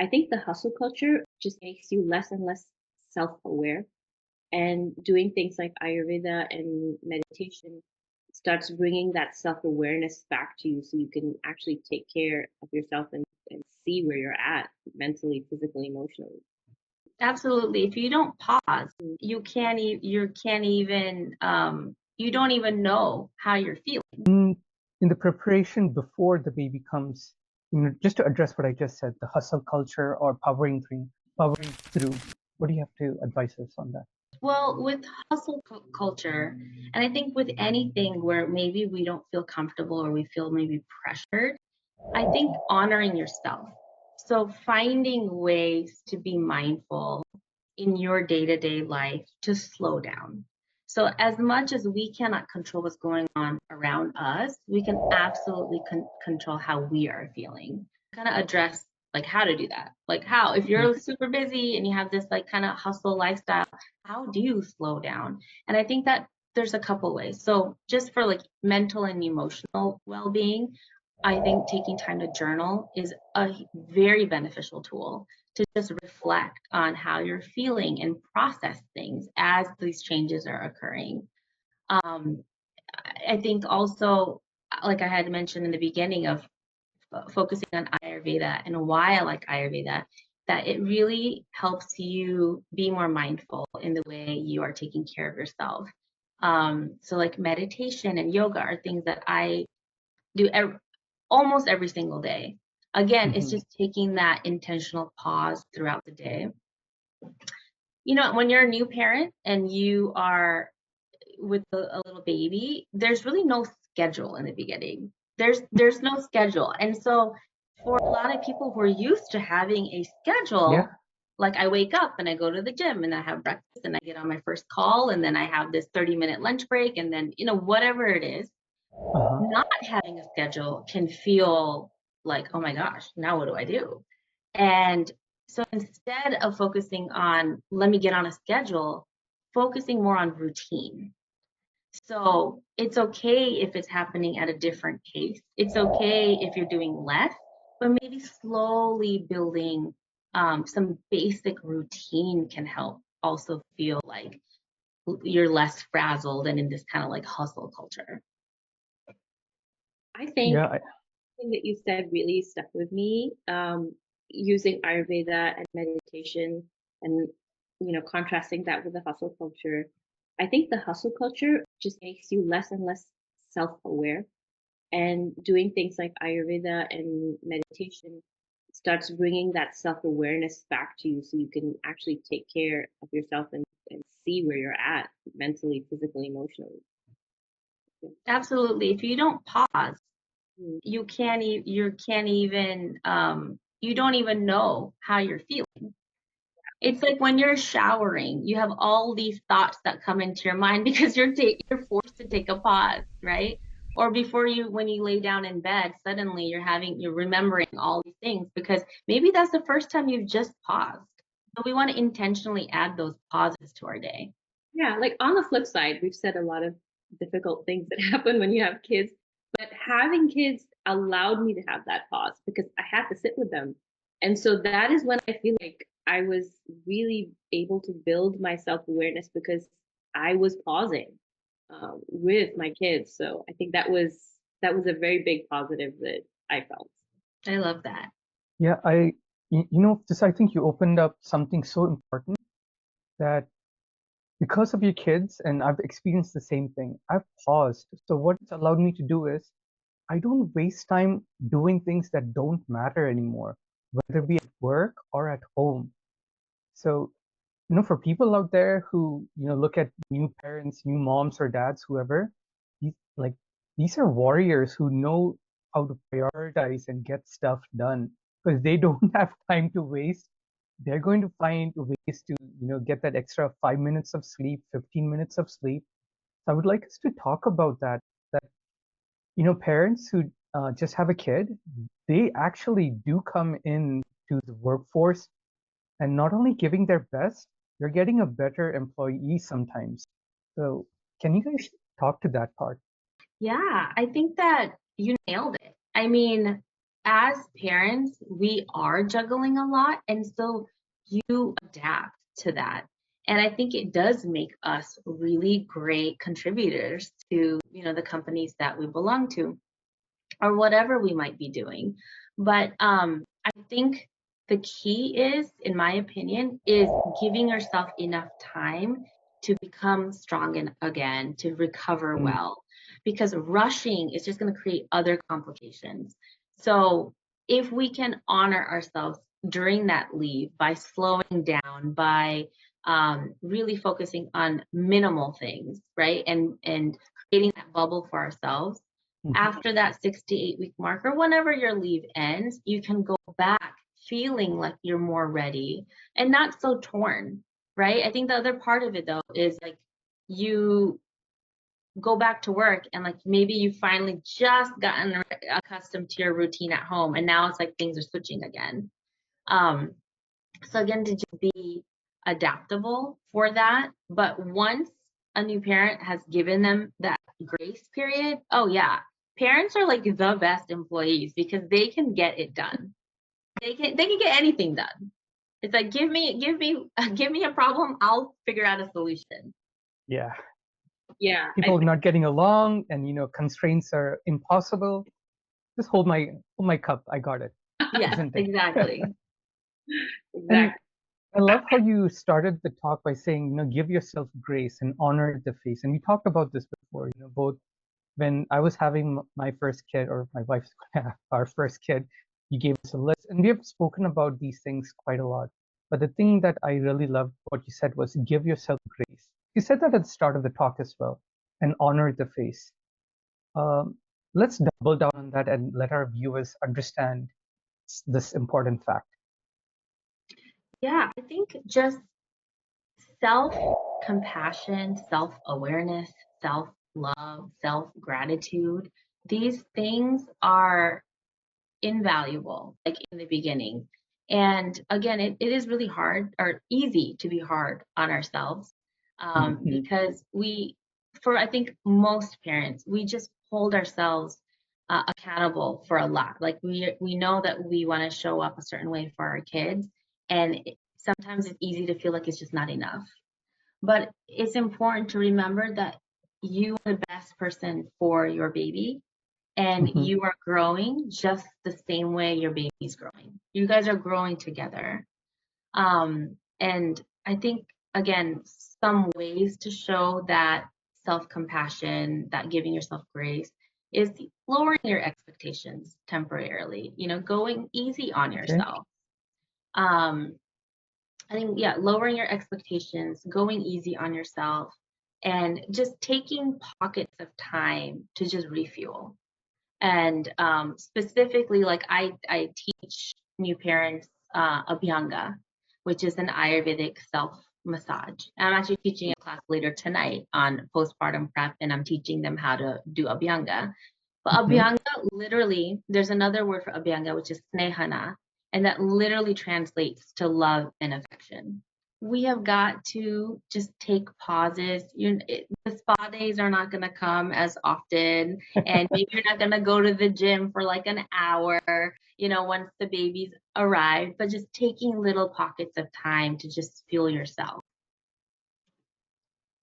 I think the hustle culture just makes you less and less self-aware, and doing things like Ayurveda and meditation starts bringing that self-awareness back to you so you can actually take care of yourself and see where you're at mentally, physically, emotionally. Absolutely. If you don't pause, Mm. you can't even you don't even know how you're feeling. In the preparation before the baby comes, just to address what I just said, the hustle culture or powering through, what do you have to advise us on that? Well, with culture, and I think with anything where maybe we don't feel comfortable or we feel maybe pressured, I think honoring yourself. So finding ways to be mindful in your day-to-day life to slow down. So as much as we cannot control what's going on around us, we can absolutely control how we are feeling. Kind of address like how to do that. Like how, if you're super busy and you have this like kind of hustle lifestyle, how do you slow down? And I think that there's a couple ways. So just for like mental and emotional well-being, I think taking time to journal is a very beneficial tool to just reflect on how you're feeling and process things as these changes are occurring. Um, I think also, like I had mentioned in the beginning of focusing on Ayurveda and why I like Ayurveda, that it really helps you be more mindful in the way you are taking care of yourself. So like meditation and yoga are things that I do almost every single day. Again, it's Mhm. just taking that intentional pause throughout the day. You know, when you're a new parent and you are with a little baby, there's really no schedule in the beginning. There's no schedule. And so for a lot of people who are used to having a Yeah. schedule, like I wake up and I go to the gym and I have breakfast and I get on my first call and then I have this 30-minute lunch break and then, you know, whatever it is, Uh-huh. not having a schedule can feel like, oh my gosh, now what do I do? And so instead of focusing on, let me get on a schedule, focusing more on routine. So it's okay if it's happening at a different pace. It's okay if you're doing less, but maybe slowly building some basic routine can help also feel like you're less frazzled and in this kind of like hustle culture. I think Yeah. thing that you said really stuck with me. Using Ayurveda and meditation and contrasting that with the hustle culture. I think the hustle culture just makes you less and less self-aware, and doing things like Ayurveda and meditation starts bringing that self-awareness back to you so you can actually take care of yourself and see where you're at mentally, physically, emotionally. Absolutely. If you don't pause, Mm. you can't even you don't even know how you're feeling. It's like when you're showering, you have all these thoughts that come into your mind because you're forced to take a pause, right? Or before you when you lay down in bed, suddenly you're remembering all these things because maybe that's the first time you've just paused. So we want to intentionally add those pauses to our day. Yeah, like on the flip side, we've said a lot of difficult things that happen when you have kids, but having kids allowed me to have that pause because I had to sit with them. And so that is when I feel like I was really able to build my self-awareness because I was pausing with my kids. So I think that was a very big positive that I felt. I love that. Yeah. Just I think you opened up something so important that because of your kids, and I've experienced the same thing, I've paused. So what it's allowed me to do is I don't waste time doing things that don't matter anymore, whether it be at work or at home. So, for people out there who, look at new parents, new moms or dads, whoever, these, like, these are warriors who know how to prioritize and get stuff done because they don't have time to waste. They're going to find ways to, get that extra 5 minutes of sleep, 15 minutes of sleep. So I would like us to talk about that, parents who just have a kid, they actually do come in to the workforce and not only giving their best, you're getting a better employee sometimes. So can you guys talk to that part? Yeah, I think that you nailed it. I mean, as parents, we are juggling a lot. And so you adapt to that. And I think it does make us really great contributors to, the companies that we belong to or whatever we might be doing. But I think the key is, in my opinion, is giving yourself enough time to become strong again, to recover Mm. well, because rushing is just going to create other complications. So if we can honor ourselves during that leave by slowing down, by really focusing on minimal things, right, and creating that bubble for ourselves Mhm. after that 6 to 8 week mark or whenever your leave ends, you can go back feeling like you're more ready and not so torn, right? I think the other part of it though is like you go back to work and like maybe you finally just gotten accustomed to your routine at home and now it's like things are switching again. Um, so again, to just be adaptable for that. But once a new parent has given them that grace period, oh yeah, parents are like the best employees because they can get it done. They can get anything done. It's like give me a problem, I'll figure out a solution. Yeah. Yeah, People not getting along, and constraints are impossible. Just hold my cup. I got it. Yes, Isn't it? exactly. And exactly. I love how you started the talk by saying, give yourself grace and honor the face. And we talked about this before, both when I was having my first kid, or my wife's our first kid, you gave us a list, and we have spoken about these things quite a lot. But the thing that I really loved what you said was give yourself grace. You said that at the start of the talk as well, and honor the face. Let's double down on that and let our viewers understand this important fact. Yeah, I think just self-compassion, self-awareness, self-love, self-gratitude, these things are invaluable, like in the beginning. And again, it is really hard or easy to be hard on ourselves Mhm. because for I think most parents, we just hold ourselves accountable for a lot. Like we know that we want to show up a certain way for our kids, and sometimes it's easy to feel like it's just not enough. But it's important to remember that you are the best person for your baby and Mhm. you are growing just the same way your baby's growing. You guys are growing together. And I think, again, some ways to show that self compassion, that giving yourself grace, is lowering your expectations temporarily, going easy on Okay. yourself. Um, I think, yeah, lowering your expectations, going easy on yourself, and just taking pockets of time to just refuel. And specifically, like I teach new parents Abhyanga, which is an Ayurvedic self massage. I'm actually teaching a class later tonight on postpartum prep, and I'm teaching them how to do Abhyanga. But Mhm. Abhyanga, literally, there's another word for Abhyanga, which is Snehana, and that literally translates to love and affection. We have got to just take pauses. The spa days are not going to come as often, and maybe you're not going to go to the gym for like an hour, once the babies arrive, but just taking little pockets of time to just feel yourself.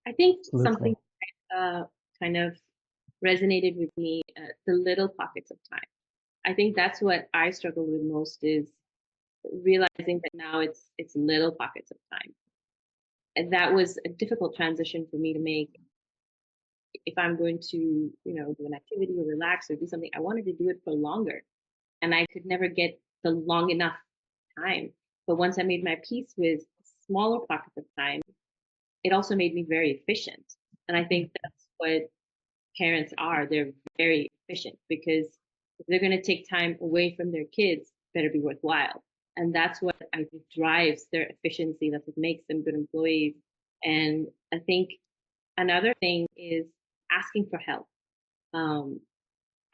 I think something Absolutely. uh, kind of resonated with me, the little pockets of time. I think that's what I struggle with most is realizing that now it's little pockets of time. And that was a difficult transition for me to make. If I'm going to, do an activity or relax or do something, I wanted to do it for longer. And I could never get the long enough time. But once I made my peace with smaller pockets of time, it also made me very efficient. And I think that's what parents are. They're very efficient because if they're going to take time away from their kids, it better be worthwhile. And that's what I think drives their efficiency. That's what makes them good employees. And I think another thing is asking for help. Um,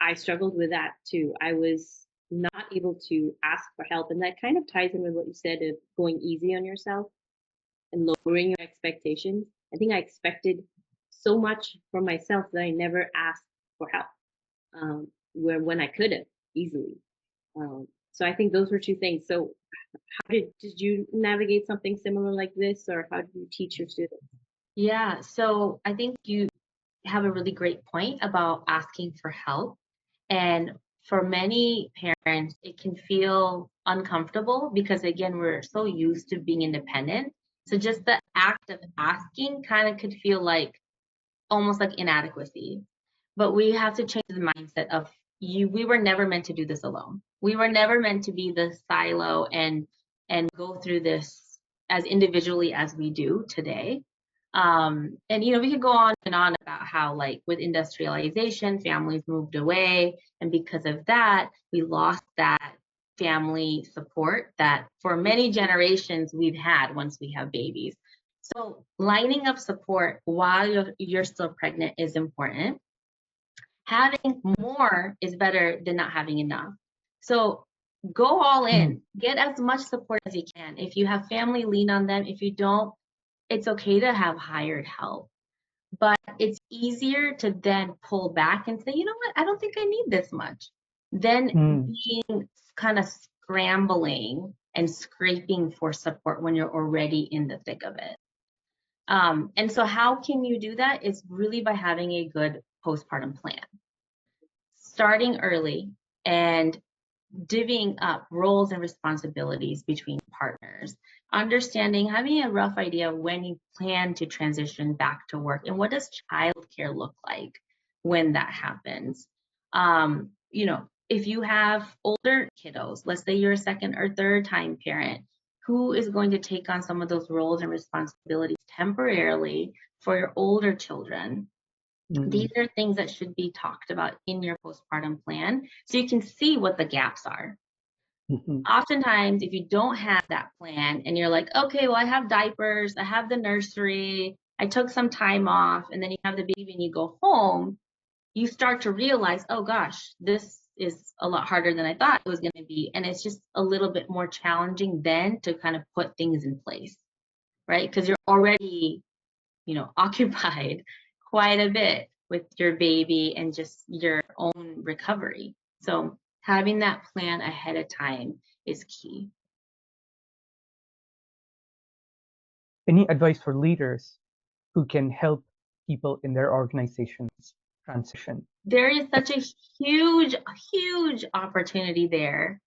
I struggled with that too. I was not able to ask for help. And that kind of ties in with what you said of going easy on yourself and lowering your expectations. I think I expected so much from myself that I never asked for help, where when I could have easily. So I think those were two things. So how did you navigate something similar like this, or how do you teach your students? Yeah, so I think you have a really great point about asking for help. And for many parents, it can feel uncomfortable because, again, we're so used to being independent. So just the act of asking kind of could feel like almost like inadequacy. But we have to change the mindset of we were never meant to do this alone. We were never meant to be the silo and go through this as individually as we do today. And we could go on and on about how, like, with industrialization, families moved away, and because of that, we lost that family support that for many generations we've had once we have babies. So lining up support while you're still pregnant is important. Having more is better than not having enough. So go all in, get as much support as you can. If you have family, lean on them. If you don't, it's okay to have hired help. But it's easier to then pull back and say, you know what, I don't think I need this much. Then being kind of scrambling and scraping for support when you're already in the thick of it. And so how can you do that? Is really by having a good postpartum plan. Starting early and divvying up roles and responsibilities between partners, understanding, having a rough idea of when you plan to transition back to work and what does childcare look like when that happens. If you have older kiddos, let's say you're a second or third time parent, who is going to take on some of those roles and responsibilities temporarily for your older children? These are things that should be talked about in your postpartum plan so you can see what the gaps are. Oftentimes, if you don't have that plan and you're like, okay, well, I have diapers, I have the nursery, I took some time off, and then you have the baby and you go home, you start to realize, oh gosh, this is a lot harder than I thought it was going to be. And it's just a little bit more challenging then to kind of put things in place, right? Because you're already, occupied quite a bit with your baby and just your own recovery. So having that plan ahead of time is key. Any advice for leaders who can help people in their organizations transition? There is such a huge, huge opportunity there.